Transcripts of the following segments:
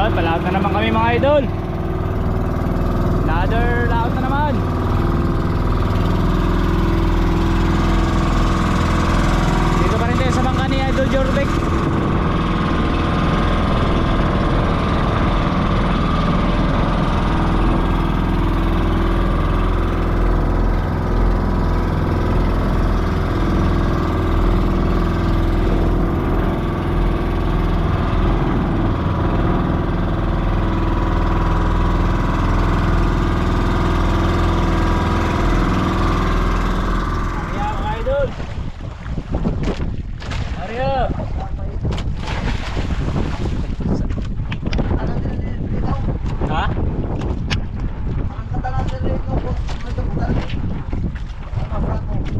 Yun, palaot na naman kami mga idol. Another laot na naman. Dito pa rin tayo sa bangka ni Idol Jorbek.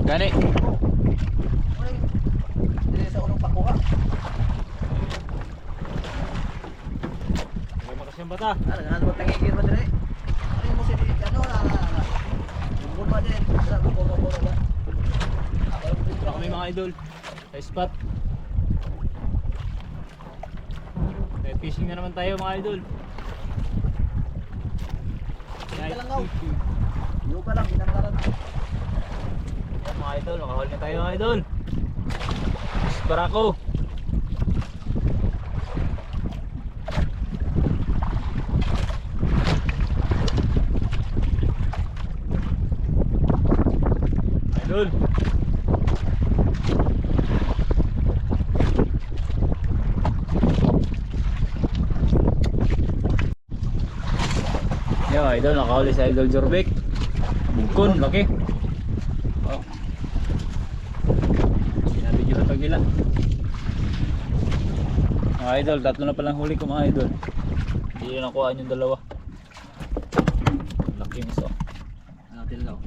Gani. Dili sa unang pakuha. May makasiyang bata. Ano mo tangigil mo dire? Ano mo si ano na. Bungol ba din? Sa bungol ba? Dito kami mga idol. Sa spot. Fishing na naman tayo mga idol. Dito lang gaw. Yo pa lang ginanggaran. Mga idol, nakahuli na tayo mga idol. Barako. Idol. Yo, idol, nakahuli sa Idol Jorbek. Bungkon, laki. Oh. Sinabidyo na pagila. Mga idol, tatlo na palang huli ko mga idol. Hindi na nakuhaan yung dalawa. Laki yung isa. Natin lang.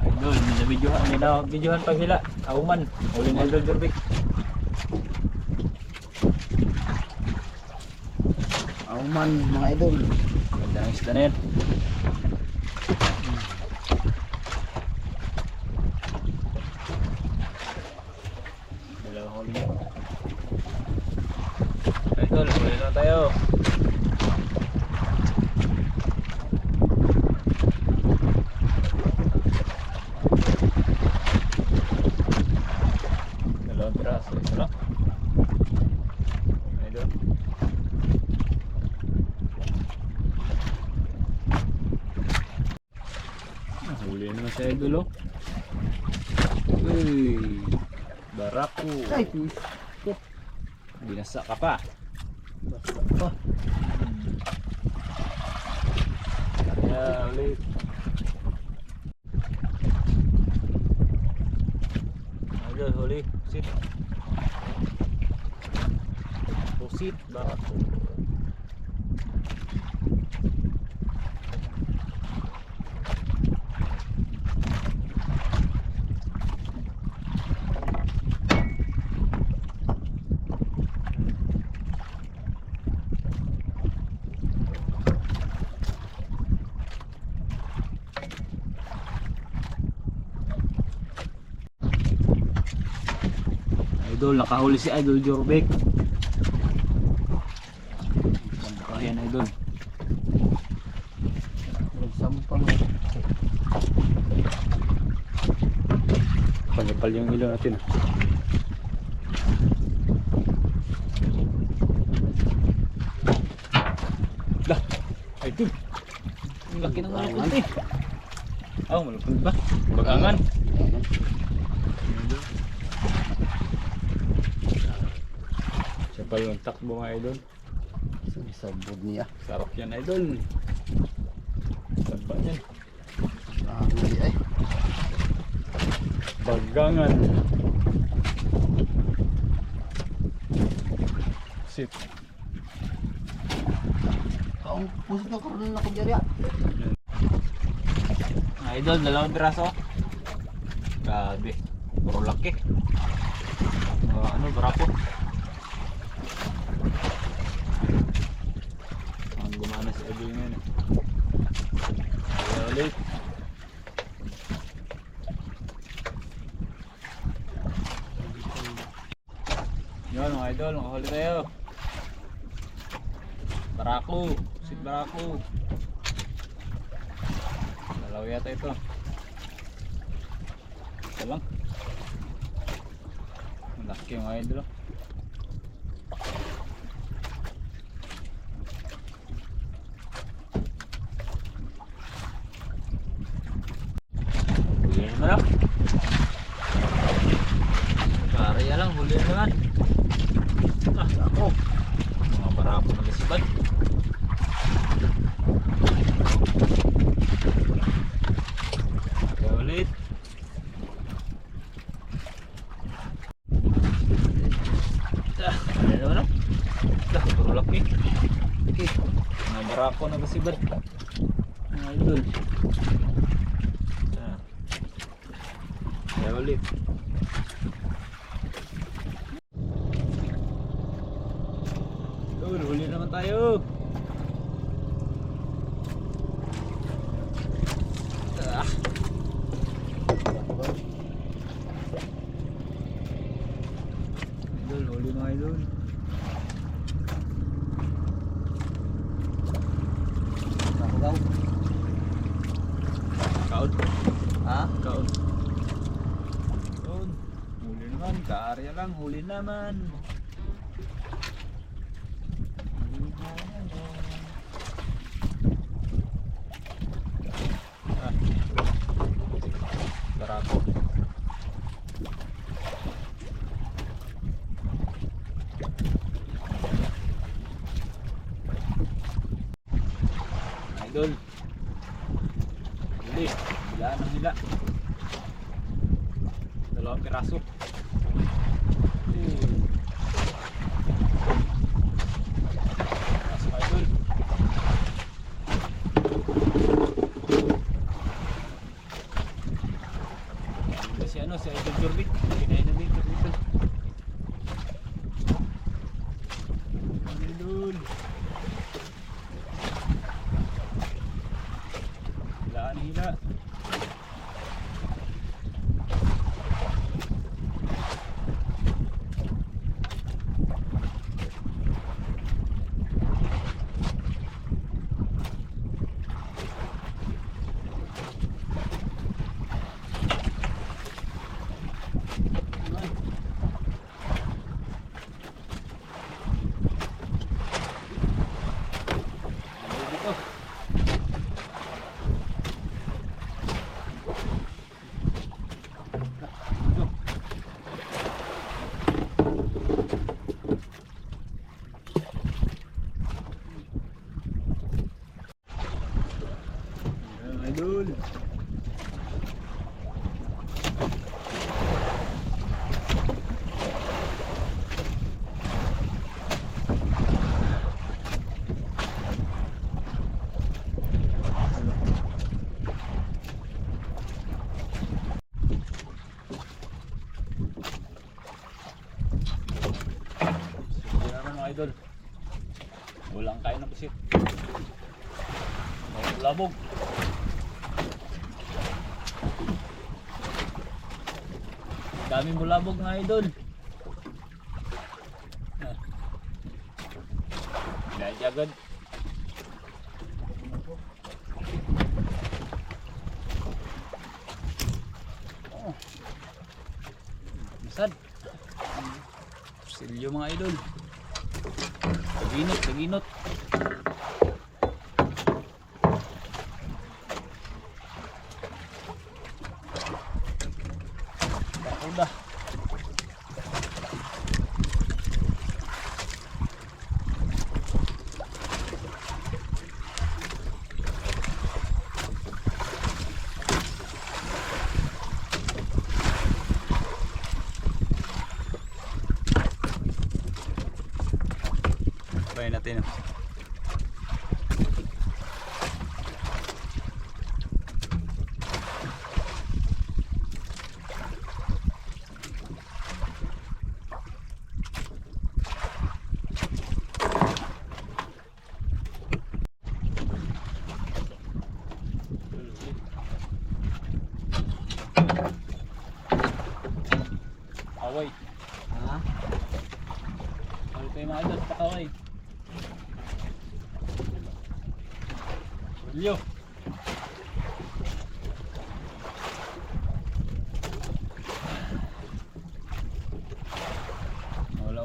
Idol, hindi na videohan paghila. Auman, huli na Idol Jorbek. Auman mga idol. Ganda ang isda na yan. Dalawang huli yan. Idol, huli na tayo. Dalawang piraso, isa lang. Idol. Huli naman sa idol oh. Uy, barako. Ay, fish. Binasa ka pa. Basta. Kaya ulit. Idol, huli. Sit. Pusit, barako. Idol, nakahuli si Idol Jorbek. Ayan idol. Nagsampang. Pagpapal yung ilaw natin. Dah, idol. Ang laki ng malupot eh. Oh, malupot ba? Bagangan. Siya pa yung takbo mga idol. Sabog niya. Sarap yan idol. Sarap yan. Hindi ay. Bagangan. Sit. Ang puso na karoon na ako dyan. Idol, dalawang piraso. Grabe. Puro laki. Ano, barako. Ang gumana si idol ngayon. Kaya ulit. Yun mga idol, makahuli tayo. Barako, sit barako. Dalawa yata ito. Ito lang. Malaki mga idol. Huli naman lang. Karya lang, huli naman. Ah, ako. Mga barako na masibad. Okay, ulit. Ah, ano naman ah? Ah, puro laki. Okay. Mga barako na masibad. Mga idol. Ah. Okay, ulit. Huli naman tayo. Ah. Idol, huli mga idol. Kakugaw. Kaon. Ha? Kaon. Kaon. Huli naman, kaarya lang, huli naman. Ah. Barako. Idol. Huli. Bilaan ng hila. Dalawang piraso. Piraso idol. Si ano, si Idol Jorvik. Kinain na dito dito. Idol. Hilaan hila. Idol. Sige naman mga idol. Walang kain ng pusit. May labog. Daming bulabog nga idol. Dahil agad. Oh. Masad. Silyo mga idol. Taginot, taginot. Udah. Bayan natin. Away. Ha? Ito yung mga idol sa pakaway. Lyo.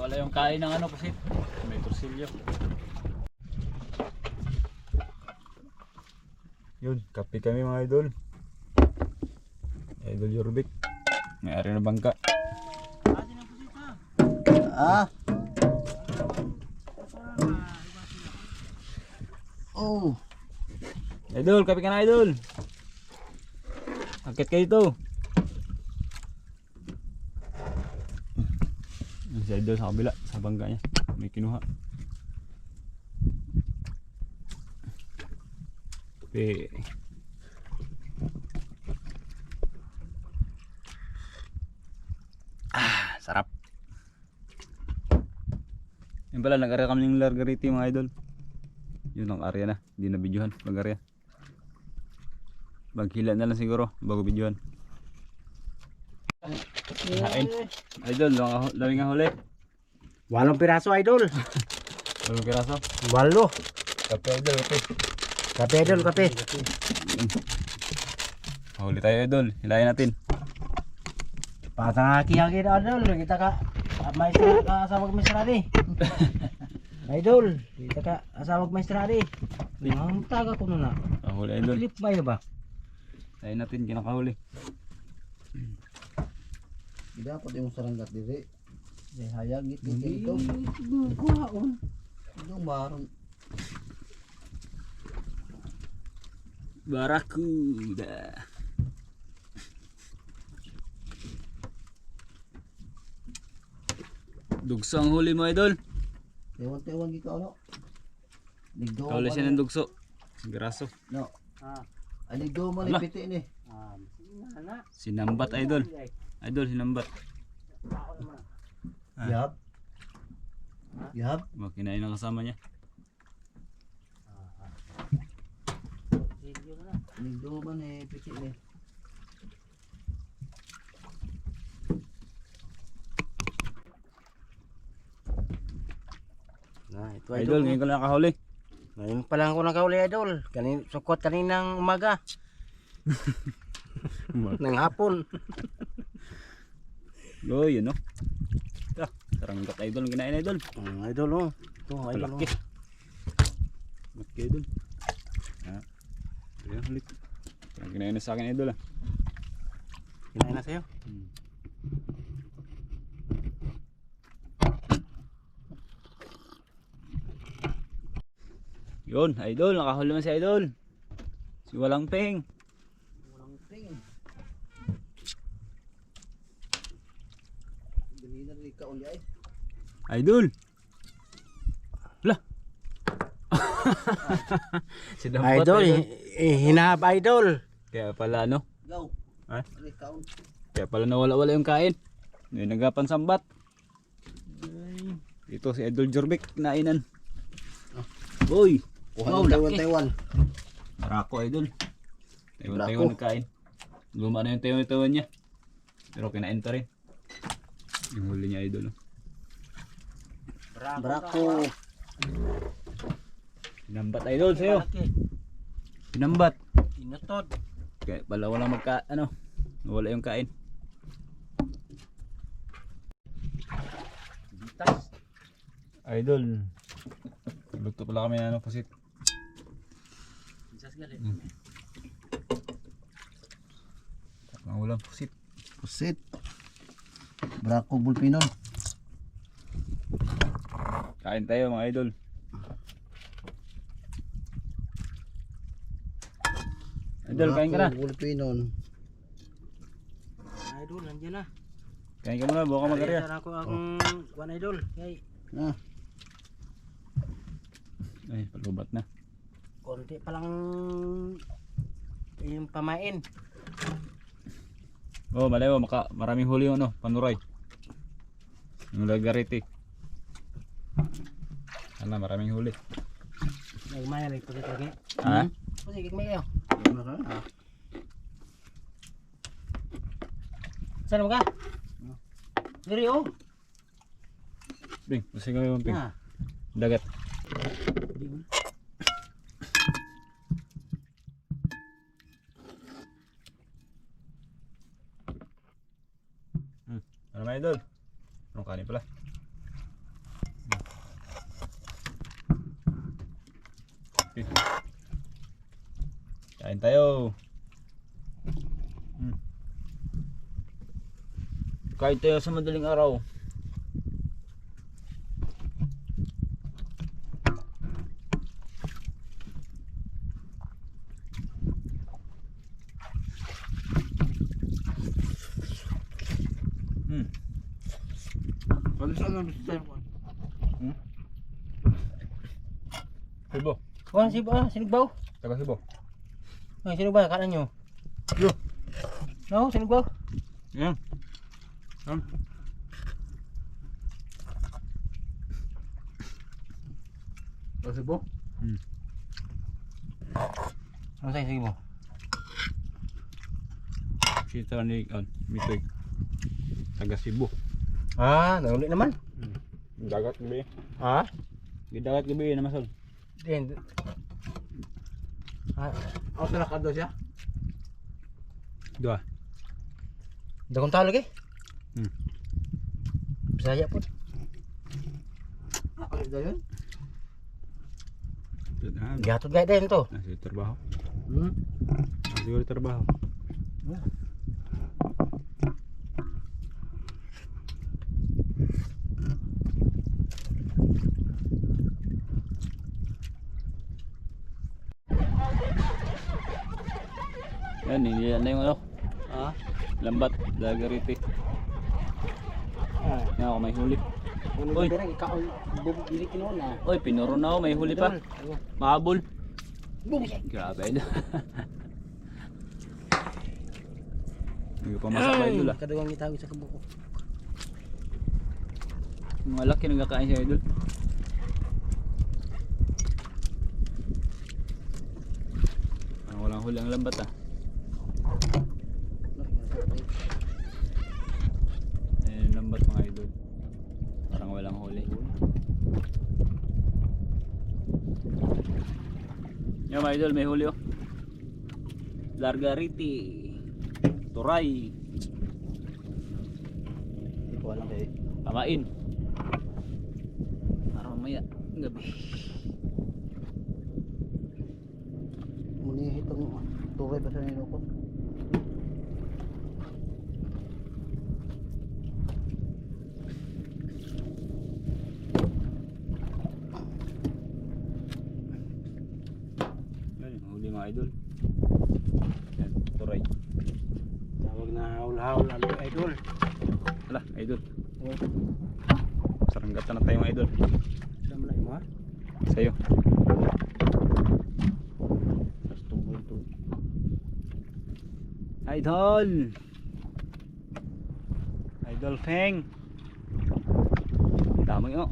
Wala yung kain ng ano kasi may torsilyo. Yun, kape kami mga idol. Idol Jorbik. May ari na bangka. Ah. Oh. Idol, kape ka na idol. Akit kayo to. Si idol sa kabila, sa bangka niya. May kinuha. Kape. Sarap. Yung pala, nag-area kami ng Largariti mga idol. Yun ang area na, hindi na videohan mag-area. Maghila na lang siguro bago videohan. Kain. Idol, dami nga huli. 8 piraso idol. Walang piraso. 8. Kape idol, kape. Kape idol, kape. Huli tayo idol, hilahin natin. Patang aki-aki idol, kita ka may asawag may sarari. Idol, kita ka asawag may sarari. Ang taga ko na. Huli idol. Clip ba yun ba? Hilahin natin, kinakahuli. Dapat yung saranggat diri. Di hayag ito. Kuhaon. Ano maron? Barakuda. Dugso ang huli mo idol. Tewan-tewan gika ano? Ligdo. Kauli siya ng dugso. Graso. No. Aligdo mo ni piti ni. Sinambat idol. Idol, sinambat. Yap. Yap. Kinain ang kasama niya. Ligdo mo ni piti ni. Nah, itu Idol, ngayon ko lang nakahuli. Ngayon pa lang ako nakahuli idol. Sukot kaninang umaga. Nang hapon. Oh, yun no. Saranggat idol ang kinain idol. Idol oh. Ito idol. Malaki. Malaki idol. Ayan ulit. Ang kinain na sa akin idol ah. Kinain na sa'yo? Yun, idol, nakahuli man si idol. Si Walang Peng. Walang ping. Dali na rin ka uli ay. Idol. Lah. Sinambat Idol, hinahab idol. Kaya pala ano? Go. Ha? Recount. Kaya pala nawala-wala yung kain. May nagapan sambat. Ito si Idol Jorbik, kinainan. Uy! Wow, Taiwan. Barako idol. Taiwan nagkain. Luma na yung Taiwan niya. Pero kinain pa rin. Yung huli niya idol. Barako. Pinambat idol sa'yo. Pinambat. Inutod. Kaya pala wala nawala yung kain. Idol. Luto pala kami ng pusit. Ang ulam pusit. Pusit. Barako bulpinon. Kain tayo mga idol. Idol, kain ka na. Bulpinon. Idol, nandiyan na. Kain ka muna, buka mag-area. Ako ang one idol. Kay Ay, palubat na. konti pa lang yung pamain. Oh, malewa, maraming huli yung panuray. Yung Largariti. Sana maraming huli. Nagmaya rin pusit lagi. Ha? Pusit may kayo. Saan mo ka? Diri oh. Ping, kasi kami yung ping. Ah. Dagat. Ano mga idol? Anong kanin pala? Okay. Kain tayo. Kain tayo sa madaling araw. Ano sa ano gusto tayo? Sibo. Oh, sinugbaw. Taga Sibo. Ay, sinugbaw, kanan nyo. Yo. No, sinugbaw. Yan. Yan. Taga Sibo? Ano sa'yo, sige mo? Kita ni Mitoy. Taga Sibo. Ah, nauli naman. Dagat gabi. Ha? Dagat gabi na masol. Din. Ah, ako sa nakado siya? Dua. Dagong tao lagi? Bisaya po. Ako ito yun? Gatod gaya din to. Nasi trabaho. Hmm? Siguro trabaho. Yan, nililan na yung ano, Ah? lambat, lagariti. Ah. Yan ako may huli. Ano Oy. ba rin? Ikaw, bubili kinuha na. Oy, pinuro na ako, may huli pa. Mahabol. Bumili. Grabe na. Hindi pa masak pa idol ah. Kadugang itago sa kabuko. Mga laki nagkakain siya idol. Parang walang huli ang lambat ah. Ayan yung lambat mga idol. Parang walang huli. Yan mga idol, may huli oh. Largariti. Turay. Hindi ko alam kayo. Kamain. Parang mamaya gabi. Muni itong tuloy pa sa nilo ko. Yan yung huli mga idol. Yan, turay. Tawag na haul-haul ano idol. Hala, idol. Oh, Saranggatan na tayo mga idol. sama na mo ha. Sa'yo. Tapos tungkol ito. Idol! Idol Feng! Dami oh.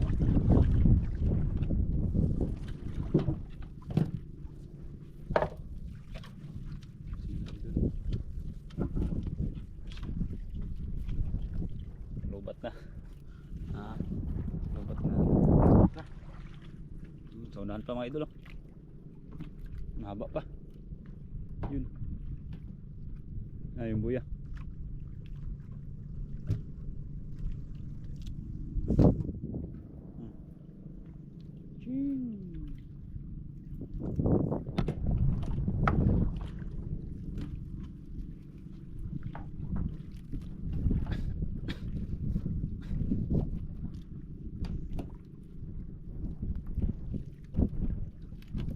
Lobat na. Ah, lobat na. Sa unahan pa mga idol oh. Mahaba pa. Yun. Ah, yung buya.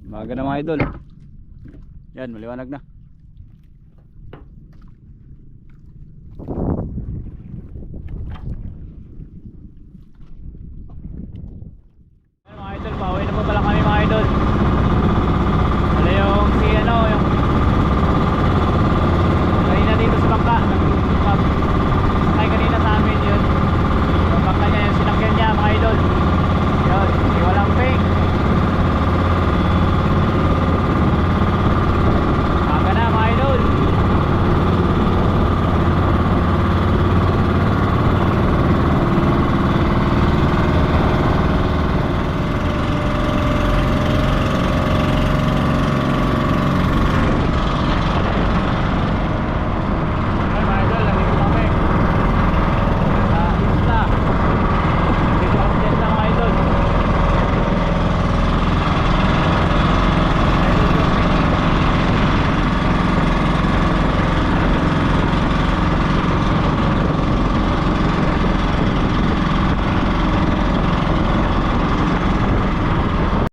Umaga na mga idol. Yan, maliwanag na.